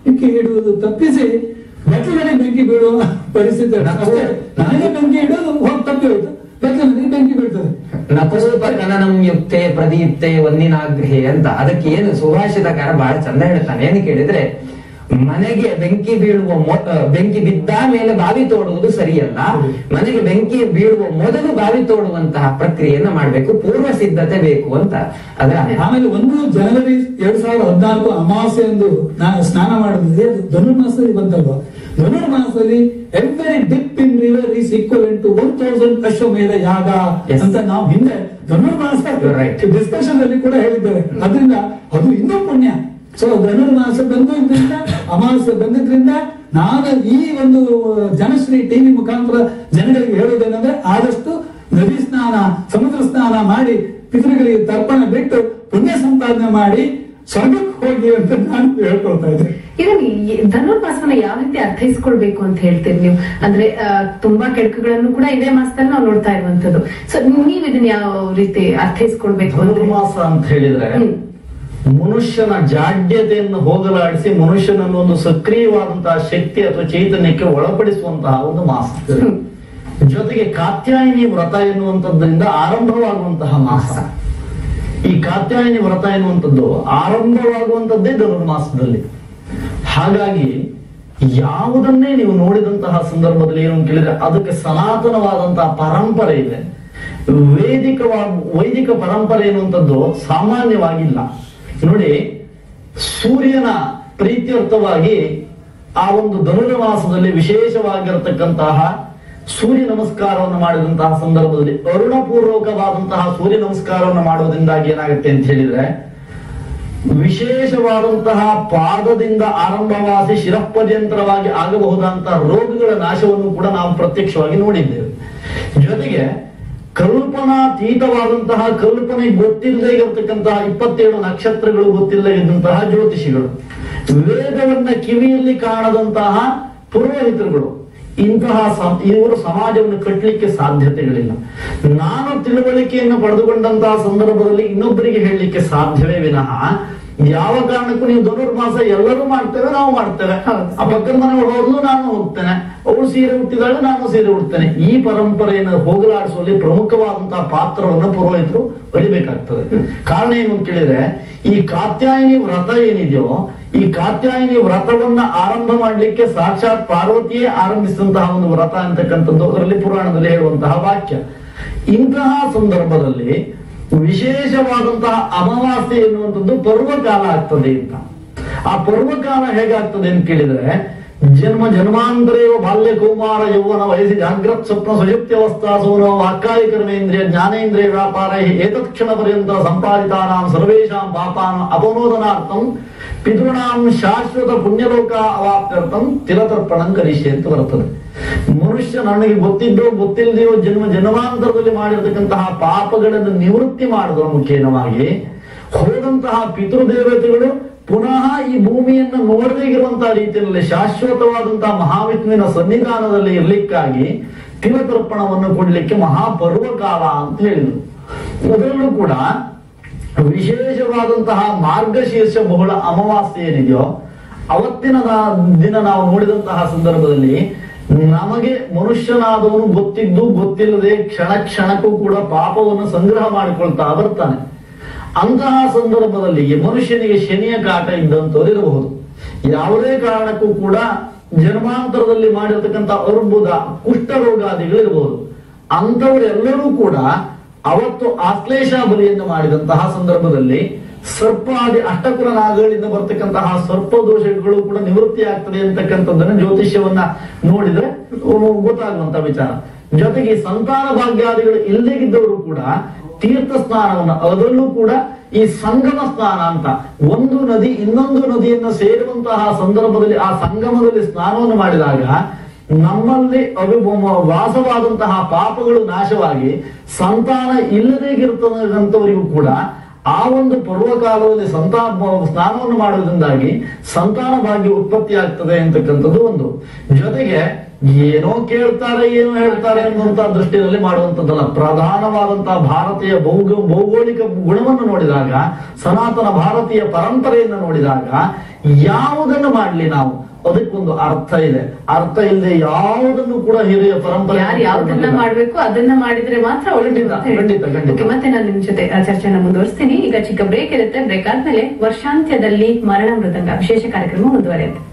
ಬೆಂಕಿ ಇಡುವುದು ತಪ್ಪಿಸಿ ಬೆತ್ತಲನೆ ಬೆಂಕಿ ಬೀಳುವ ಪರಿಸ್ಥಿತಿ. ನನಗೆ ಬೆಂಕಿ ಇಡೋದು ಹೋಗಿ ತಪ್ಪಿ ಹೋಯ್ತು, ಬೆತ್ತಲನಿಗೆ ಬೆಂಕಿ ಬೀಳ್ತದೆ. ನಪುಸೂಪ ಕನನಂ ಯುಕ್ತೆ ಪ್ರದೀಪ್ತೆ ಒಂದಿನಾಗ್ರಹೆ ಅಂತ ಅದಕ್ಕೆ ಏನು ಸುಭಾಷಿತಕಾರ ಬಹಳ ಚಂದ ಹೇಳ್ತಾನೆ. ಏನು ಕೇಳಿದ್ರೆ, ಮನೆಗೆ ಬೆಂಕಿ ಬೆಂಕಿ ಬಿದ್ದ ಮೇಲೆ ಬಾವಿ ತೋಡುವುದು ಸರಿಯಲ್ಲ, ಮನೆಗೆ ಬೆಂಕಿ ಬೀಳುವ ಮೊದಲು ಬಾವಿ ತೋಡುವಂತಹ ಪ್ರಕ್ರಿಯೆಯನ್ನ ಮಾಡ್ಬೇಕು, ಪೂರ್ವ ಸಿದ್ಧತೆ ಬೇಕು ಅಂತ. ಅದ್ರ ಆಮೇಲೆ 1 ಜನವರಿ 2014 ಅಮಾವಾಸ್ಯೆ ಎಂದು ನಾನು ಸ್ನಾನ ಮಾಡಿದ್ರೆ ಅದು ಧನುರ್ಮಾಸದಲ್ಲಿ ಬಂತಲ್ವಾ. ಧನುರ್ಮಾಸದಲ್ಲಿ every dip in river is equivalent to 1000 ಅಶ್ವಮೇಧ ಯಾಗ ಅಂತ ನಾವು ಹಿಂದೆ ಧನುರ್ಮಾಸ ಡಿಸ್ಕಷನ್ ಅಲ್ಲಿ ಕೂಡ ಹೇಳಿದ್ದೇವೆ. ಅದರಿಂದ ಅದು ಇನ್ನೂ ಪುಣ್ಯ. ಸೊ ಧನುರ್ಮಾಸ ಬಂದಿದ್ರಿಂದ, ಅಮಾವಾಸ್ಯೆ ಬಂದಿದ್ರಿಂದ ನಾನು ಈ ಒಂದು ಜನಶ್ರೀ ಟಿವಿ ಮುಖಾಂತರ ಜನಗಳಿಗೆ ಹೇಳುವುದೇನೆಂದ್ರೆ, ಆದಷ್ಟು ನದಿ ಸ್ನಾನ, ಸಮುದ್ರ ಸ್ನಾನ ಮಾಡಿ ಪಿತೃಗಳಿಗೆ ತರ್ಪಣ ಬಿಟ್ಟು ಪುಣ್ಯ ಸಂಪಾದನೆ ಮಾಡಿ ಸ್ವರ್ಗಕ್ಕೆ ಹೋಗಿ ಅಂತ ನಾನು ಹೇಳ್ಕೊಳ್ತಾ ಇದ್ದೆ. ಇದನ್ನ ಧನುರ್ಮಾಸವನ್ನ ಯಾವ ರೀತಿ ಅರ್ಥೈಸ್ಕೊಳ್ಬೇಕು ಅಂತ ಹೇಳ್ತೀರಿ ನೀವು? ಅಂದ್ರೆ ತುಂಬಾ ಕೆಡಕುಗಳನ್ನು ಕೂಡ ಇದೇ ಮಾಸದಲ್ಲಿ ನಾವು ನೋಡ್ತಾ ಇರುವಂತದ್ದು. ಸೊ ನೀವ್ ಇದನ್ನ ಯಾವ ರೀತಿ ಅರ್ಥೈಸ್ಕೊಳ್ಬೇಕು? ಧನುರ್ಮಾಸ ಅಂತ ಹೇಳಿದ್ರೆ ಮನುಷ್ಯನ ಜಾಡ್ಯತೆಯನ್ನು ಹೋಗಲಾಡಿಸಿ ಮನುಷ್ಯನನ್ನು ಒಂದು ಸಕ್ರಿಯವಾದಂತಹ ಶಕ್ತಿ ಅಥವಾ ಚೈತನ್ಯಕ್ಕೆ ಒಳಪಡಿಸುವಂತಹ ಒಂದು ಮಾಸ. ಜೊತೆಗೆ ಕಾತ್ಯಾಯಿನಿ ವ್ರತ ಎನ್ನುವಂಥದ್ರಿಂದ ಆರಂಭವಾಗುವಂತಹ ಮಾಸ. ಈ ಕಾತ್ಯಾಯಿನಿ ವ್ರತ ಎನ್ನುವಂಥದ್ದು ಆರಂಭವಾಗುವಂಥದ್ದೇ ಧನುರ್ಮಾಸದಲ್ಲಿ. ಹಾಗಾಗಿ ಯಾವುದನ್ನೇ ನೀವು ನೋಡಿದಂತಹ ಸಂದರ್ಭದಲ್ಲಿ ಏನು ಕೇಳಿದ್ರೆ ಅದಕ್ಕೆ ಸನಾತನವಾದಂತಹ ಪರಂಪರೆ ಇದೆ. ವೈದಿಕ ಪರಂಪರೆ ಎನ್ನುವಂಥದ್ದು ಸಾಮಾನ್ಯವಾಗಿಲ್ಲ. ನೋಡಿ, ಸೂರ್ಯನ ಪ್ರೀತ್ಯರ್ಥವಾಗಿ ಆ ಒಂದು ಧನುರ್ಮಾಸದಲ್ಲಿ ವಿಶೇಷವಾಗಿರತಕ್ಕಂತಹ ಸೂರ್ಯ ನಮಸ್ಕಾರವನ್ನು ಮಾಡಿದಂತಹ ಸಂದರ್ಭದಲ್ಲಿ ಅರುಣಪೂರ್ವಕವಾದಂತಹ ಸೂರ್ಯ ನಮಸ್ಕಾರವನ್ನು ಮಾಡುವುದರಿಂದಾಗಿ ಏನಾಗುತ್ತೆ ಅಂತ ಹೇಳಿದ್ರೆ, ವಿಶೇಷವಾದಂತಹ ಪಾದದಿಂದ ಆರಂಭವಾಸಿ ಶಿರಪರ್ಯಂತರವಾಗಿ ಆಗಬಹುದಂತಹ ರೋಗಗಳ ನಾಶವನ್ನು ಕೂಡ ನಾವು ಪ್ರತ್ಯಕ್ಷವಾಗಿ ನೋಡಿದ್ದೇವೆ. ಜೊತೆಗೆ ಕಲ್ಪನಾತೀತವಾದಂತಹ, ಕಲ್ಪನೆ ಗೊತ್ತಿಲ್ಲದೆ ಇರತಕ್ಕಂತಹ 27 ನಕ್ಷತ್ರಗಳು ಗೊತ್ತಿಲ್ಲದೆ ಇದ್ದಂತಹ ಜ್ಯೋತಿಷಿಗಳು, ವೇದವನ್ನ ಕಿವಿಯಲ್ಲಿ ಕಾಣದಂತಹ ಪುರೋಹಿತರುಗಳು, ಇವರು ಸಮಾಜವನ್ನು ಕಟ್ಟಲಿಕ್ಕೆ ಸಾಧ್ಯತೆಗಳಿಲ್ಲ. ನಾನು ತಿಳುವಳಿಕೆಯನ್ನು ಪಡೆದುಕೊಂಡಂತಹ ಸಂದರ್ಭದಲ್ಲಿ ಇನ್ನೊಬ್ಬರಿಗೆ ಹೇಳಲಿಕ್ಕೆ ಸಾಧ್ಯವೇ ವಿನಃ ಯಾವ ಕಾರಣಕ್ಕೂ ನೀವು ಧನುರ್ಮಾಸ ಎಲ್ಲರೂ ಮಾಡ್ತೇವೆ, ನಾವು ಮಾಡ್ತೇವೆ, ಆ ಪಕ್ಕದ ಮನೆ ಹೋದ್ಲು ನಾನು ಹೋಗ್ತೇನೆ, ಅವಳು ಸೀರೆ ಉಟ್ಟಿದಾಳೆ ನಾನು ಸೀರೆ ಉಡ್ತೇನೆ, ಈ ಪರಂಪರೆಯನ್ನು ಹೋಗಲಾಡಿಸುವಲ್ಲಿ ಪ್ರಮುಖವಾದಂತಹ ಪಾತ್ರವನ್ನು ಪುರೋಹಿತರು ಹೊಲಿಬೇಕಾಗ್ತದೆ. ಕಾರಣ ಏನು ಅಂತ ಕೇಳಿದ್ರೆ, ಈ ಕಾತ್ಯಾಯಿನಿ ವ್ರತ ಏನಿದೆಯೋ, ಈ ಕಾತ್ಯಾಯಿನಿ ವ್ರತವನ್ನ ಆರಂಭ ಮಾಡ್ಲಿಕ್ಕೆ ಸಾಕ್ಷಾತ್ ಪಾರ್ವತಿಯೇ ಆರಂಭಿಸಿದಂತಹ ಒಂದು ವ್ರತ ಅಂತಕ್ಕಂಥದ್ದು ಅದರಲ್ಲಿ ಪುರಾಣದಲ್ಲಿ ಹೇಳುವಂತಹ ವಾಕ್ಯ. ಇಂತಹ ಸಂದರ್ಭದಲ್ಲಿ ವಿಶೇಷವಾದಂತಹ ಅಮಾವಾಸ್ಯೆ ಎನ್ನುವಂಥದ್ದು ಪರ್ವಕಾಲ ಆಗ್ತದೆ ಅಂತ. ಆ ಪರ್ವಕಾಲ ಹೇಗಾಗ್ತದೆ ಅಂತ ಕೇಳಿದ್ರೆ, ಜನ್ಮಾಂತರೇವ ಬಾಲ್ಯ ಕೌಮಾರ ಯೌವನ ವಯಸ್ಸಿ ಜಾಗ್ರತ್ ಸ್ವಪ್ನ ಸುಷುಪ್ತ್ಯವಸ್ಥಾ ಸೌನೋ ವಾಕ್ಕಾಯ ಕರ್ಮೇಂದ್ರಿಯ ಜ್ಞಾನೇಂದ್ರಿಯ ವ್ಯಾಪಾರೈ ಏತತ್ಕ್ಷಣ ಪರ್ಯಂತ ಸಂಪಾದಿತಾನಾಂ ಸರ್ವೇಷಾಂ ಪಾಪಾನಾಂ ಅಪನೋದನಾರ್ಥಂ ಪಿತೃಣಾಂ ಶಾಶ್ವತ ಪುಣ್ಯಲೋಕ ಅವಾಪ್ತ್ಯರ್ಥಂ ತಿಲತರ್ಪಣಂ ಕರಿಷ್ಯೆ ಅಂತ ಬರ್ತದೆ. ಮನುಷ್ಯ ನನಗೆ ಗೊತ್ತಿದ್ದೋ ಗೊತ್ತಿಲ್ಲದೆಯೋ ಜನ್ಮಾಂತರದಲ್ಲಿ ಮಾಡಿರತಕ್ಕಂತಹ ಪಾಪಗಳನ್ನು ನಿವೃತ್ತಿ ಮಾಡುವುದರ ಮುಖೇನವಾಗಿ ಹೋದಂತಹ ಪಿತೃದೇವತೆಗಳು ಪುನಃ ಈ ಭೂಮಿಯನ್ನು ನೋಡದೇ ಇರುವಂತಹ ರೀತಿಯಲ್ಲಿ ಶಾಶ್ವತವಾದಂತಹ ಮಹಾವಿಷ್ಣುವಿನ ಸನ್ನಿಧಾನದಲ್ಲಿ ಇರ್ಲಿಕ್ಕಾಗಿ ತಿಲತರ್ಪಣವನ್ನು ಕೊಡ್ಲಿಕ್ಕೆ ಮಹಾಪರ್ವಕಾಲ ಅಂತ ಹೇಳಿದ್ರು. ಅದರಲ್ಲೂ ಕೂಡ ವಿಶೇಷವಾದಂತಹ ಮಾರ್ಗಶೀರ್ಷ ಬಹುಳ ಅಮಾವಾಸ್ಯೆ ಏನಿದೆಯೋ ಅವತ್ತಿನ ದಿನ ನಾವು ನೋಡಿದಂತಹ ಸಂದರ್ಭದಲ್ಲಿ ನಮಗೆ ಮನುಷ್ಯನಾದವನು ಗೊತ್ತಿದ್ದು ಗೊತ್ತಿಲ್ಲದೆ ಕ್ಷಣ ಕ್ಷಣಕ್ಕೂ ಕೂಡ ಪಾಪವನ್ನು ಸಂಗ್ರಹ ಮಾಡಿಕೊಳ್ತಾ ಬರ್ತಾನೆ. ಅಂತಹ ಸಂದರ್ಭದಲ್ಲಿ ಮನುಷ್ಯನಿಗೆ ಶನಿಯ ಕಾಟ ಇದ್ದಂಥವ್ರು ಇರಬಹುದು. ಯಾವುದೇ ಕಾರಣಕ್ಕೂ ಕೂಡ ಜನ್ಮಾಂತರದಲ್ಲಿ ಮಾಡಿರ್ತಕ್ಕಂಥ ಅರ್ಬುದ, ಕುಷ್ಠರೋಗಾದಿಗಳಿರಬಹುದು. ಅಂಥವರೆಲ್ಲರೂ ಕೂಡ ಅವತ್ತು ಆಶ್ಲೇಷ ಬಲಿಯನ್ನು ಮಾಡಿದಂತಹ ಸಂದರ್ಭದಲ್ಲಿ ಸರ್ಪಾದಿ ಅಷ್ಟಕುಲ ನಾಗಗಳಿಂದ ಬರ್ತಕ್ಕಂತಹ ಸರ್ಪ ದೋಷಗಳು ಕೂಡ ನಿವೃತ್ತಿ ಆಗ್ತದೆ ಅಂತಕ್ಕಂಥದ್ದನ್ನು ಜ್ಯೋತಿಷ್ಯವನ್ನ ನೋಡಿದ್ರೆ ಗೊತ್ತಾಗುವಂತ ವಿಚಾರ. ಜೊತೆಗೆ ಸಂತಾನ ಭಾಗ್ಯಾದಿಗಳು ಇಲ್ಲದಿದ್ದವರು ಕೂಡ ತೀರ್ಥ ಸ್ನಾನವನ್ನು, ಅದರಲ್ಲೂ ಕೂಡ ಈ ಸಂಗಮ ಸ್ನಾನ ಅಂತ, ಒಂದು ನದಿ ಇನ್ನೊಂದು ನದಿಯನ್ನು ಸೇರುವಂತಹ ಸಂದರ್ಭದಲ್ಲಿ ಆ ಸಂಗಮದಲ್ಲಿ ಸ್ನಾನವನ್ನು ಮಾಡಿದಾಗ ನಮ್ಮಲ್ಲಿ ವಾಸವಾದಂತಹ ಪಾಪಗಳು ನಾಶವಾಗಿ ಸಂತಾನ ಇಲ್ಲದೇ ಇರ್ತಕ್ಕಂಥವರಿಗೂ ಕೂಡ ಆ ಒಂದು ಪರ್ವಕಾಲದಲ್ಲಿ ಸ್ನಾನವನ್ನು ಮಾಡುವುದರಿಂದಾಗಿ ಸಂತಾನ ಭಾಗ್ಯ ಉತ್ಪತ್ತಿ ಆಗ್ತದೆ ಅಂತಕ್ಕಂಥದ್ದು ಒಂದು. ಜೊತೆಗೆ ಏನೋ ಕೇಳ್ತಾರೆ ಏನೋ ಹೇಳ್ತಾರೆ ಅನ್ನುವಂತ ದೃಷ್ಟಿಯಲ್ಲಿ ಮಾಡುವಂತದ್ದಲ್ಲ. ಪ್ರಧಾನವಾದಂತಹ ಭಾರತೀಯ ಭೌಗೋಳಿಕ ಗುಣವನ್ನು ನೋಡಿದಾಗ, ಸನಾತನ ಭಾರತೀಯ ಪರಂಪರೆಯನ್ನು ನೋಡಿದಾಗ, ಯಾವುದನ್ನು ಮಾಡ್ಲಿ ನಾವು ಅದಕ್ಕೊಂದು ಅರ್ಥ ಇದೆ. ಅರ್ಥ ಇಲ್ಲದೆ ಯಾವುದನ್ನು ಕೂಡ ಹಿರಿಯ ಪರಂಪರೆ ಯಾರು ಯಾವ್ದನ್ನ ಮಾಡ್ಬೇಕು ಅದನ್ನ ಮಾಡಿದ್ರೆ ಮಾತ್ರ ಒಳ್ಳೆದಿದೆ. ಮತ್ತೆ ನಾನು ನಿಮ್ ಜೊತೆ ಚರ್ಚೆನ ಮುಂದುವರಿಸ್ತೀನಿ. ಈಗ ಚಿಕ್ಕ ಬ್ರೇಕ್ ಇರುತ್ತೆ. ಬ್ರೇಕ್ ಆದ್ಮೇಲೆ ವರ್ಷಾಂತ್ಯದಲ್ಲಿ ಮರಣ ಮೃದಂಗ ವಿಶೇಷ ಕಾರ್ಯಕ್ರಮ ಮುಂದುವರಿಯುತ್ತೆ.